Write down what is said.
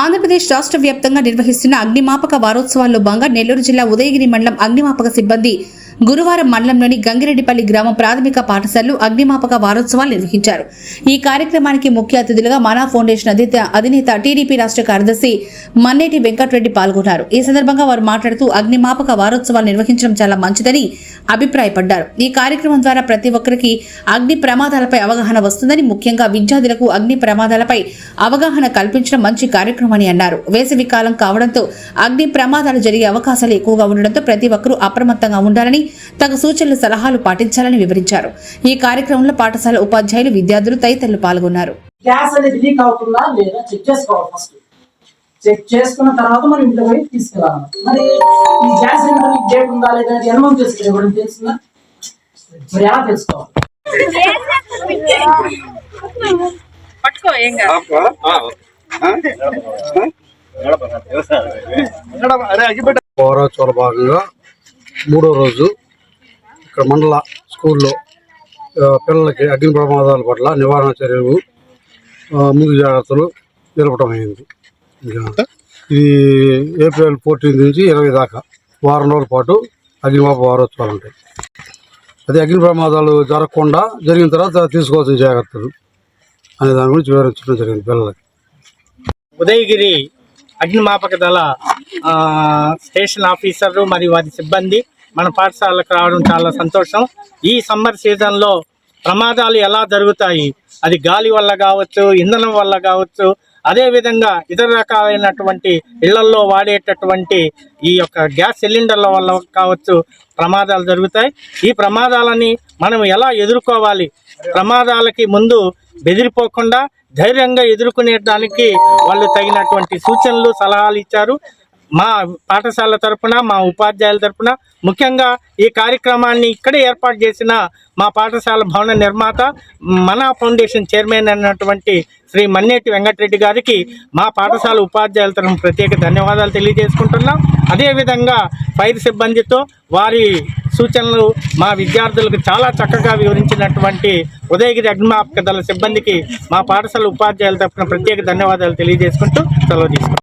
ఆంధ్రప్రదేశ్ రాష్ట్ర వ్యాప్తంగా నిర్వహిస్తున్న అగ్నిమాపక వారోత్సవాల్లో భాగంగా నెల్లూరు జిల్లా ఉదయగిరి మండలం అగ్నిమాపక సిబ్బంది గురువారం మండలంలోని గంగిరెడ్డిపల్లి గ్రామ ప్రాథమిక పాఠశాలలో అగ్నిమాపక వారోత్సవాలు నిర్వహించారు. ఈ కార్యక్రమానికి ముఖ్య అతిథులుగా మనా ఫౌండేషన్ అధినేత టీడీపీ రాష్ట్ర కార్యదర్శి మన్నేటి వెంకటరెడ్డి పాల్గొన్నారు. ఈ సందర్భంగా వారు మాట్లాడుతూ అగ్నిమాపక వారోత్సవాలు నిర్వహించడం చాలా మంచిదని అభిప్రాయపడ్డారు. ఈ కార్యక్రమం ద్వారా ప్రతి ఒక్కరికి అగ్ని ప్రమాదాలపై అవగాహన వస్తుందని, ముఖ్యంగా విద్యార్థులకు అగ్ని ప్రమాదాలపై అవగాహన కల్పించడం మంచి కార్యక్రమమని అన్నారు. వేసవి కాలం కావడంతో అగ్ని ప్రమాదాలు జరిగే అవకాశాలు ఎక్కువగా ఉండడంతో ప్రతి ఒక్కరూ అప్రమత్తంగా ఉండాలని, తగు సూచనలు సలహాలు పాటించాలని వివరించారు. ఈ కార్యక్రమంలో పాఠశాల ఉపాధ్యాయులు, విద్యార్థులు తదితరులు పాల్గొన్నారు. గ్యాస్ అనేది లీక్ అవుతుందా లేదా చెక్ చేసుకోవాలి. ఫస్ట్ చెక్ చేసుకున్న తర్వాత మనం ఇంట్లో పోయి తీసుకెళ్ళాలి. మరి ఈ గ్యాస్ సిలిండర్ లీక్ డేట్ ఉందా లేదా జన్మం తెలుసుకుని ఎవరికి తెలుస్తుందా? మరి ఎలా తెలుసుకోవాలి? వారోత్సవాల భాగంగా 3వ రోజు ఇక్కడ మండల స్కూల్లో పిల్లలకి అగ్ని ప్రమాదాల పట్ల నివారణ చర్యలు, ముందు జాగ్రత్తలు జరపడం అయింది. ఇది ఏప్రిల్ 14 నుంచి 20 దాకా వారం రోజుల పాటు అగ్నిమాపక వారోత్సవాలు ఉంటాయి. అది అగ్ని ప్రమాదాలు జరగకుండా జరిగిన తర్వాత తీసుకోవాల్సిన జాగ్రత్తలు అనే దాని గురించి వివరించడం జరిగింది పిల్లలకి. ఉదయగిరి అగ్నిమాపక దళ స్టేషన్ ఆఫీసర్లు మరియు వారి సిబ్బంది మన పాఠశాలకు రావడం చాలా సంతోషం. ఈ సమ్మర్ సీజన్లో ప్రమాదాలు ఎలా జరుగుతాయి, అది గాలి వల్ల కావచ్చు, ఇంధనం వల్ల కావచ్చు, అదేవిధంగా ఇతర రకాలైనటువంటి ఇళ్లల్లో వాడేటటువంటి ఈ యొక్క గ్యాస్ సిలిండర్ల వల్ల కావచ్చు ప్రమాదాలు జరుగుతాయి. ఈ ప్రమాదాలని మనం ఎలా ఎదుర్కోవాలి, ప్రమాదాలకి ముందు బెదిరిపోకుండా ధైర్యంగా ఎదుర్కొనేదానికి వాళ్ళు తగినటువంటి సూచనలు, సలహాలు ఇచ్చారు. మా పాఠశాల తరఫున, మా ఉపాధ్యాయుల తరఫున, ముఖ్యంగా ఈ కార్యక్రమాన్ని ఇక్కడే ఏర్పాటు చేసిన మా పాఠశాల భవన నిర్మాత, మనా ఫౌండేషన్ చైర్మన్ అయినటువంటి శ్రీ మన్నేటి వెంకటరెడ్డి గారికి మా పాఠశాల ఉపాధ్యాయుల తరఫున ప్రత్యేక ధన్యవాదాలు తెలియజేసుకుంటున్నాం. అదేవిధంగా ఫైర్ సిబ్బందితో వారి సూచనలు మా విద్యార్థులకు చాలా చక్కగా వివరించినటువంటి ఉదయగిరి అగ్నిమాపక దళ సిబ్బందికి మా పాఠశాల ఉపాధ్యాయుల తరఫున ప్రత్యేక ధన్యవాదాలు తెలియజేసుకుంటూ సెలవు తీసుకుంటాం.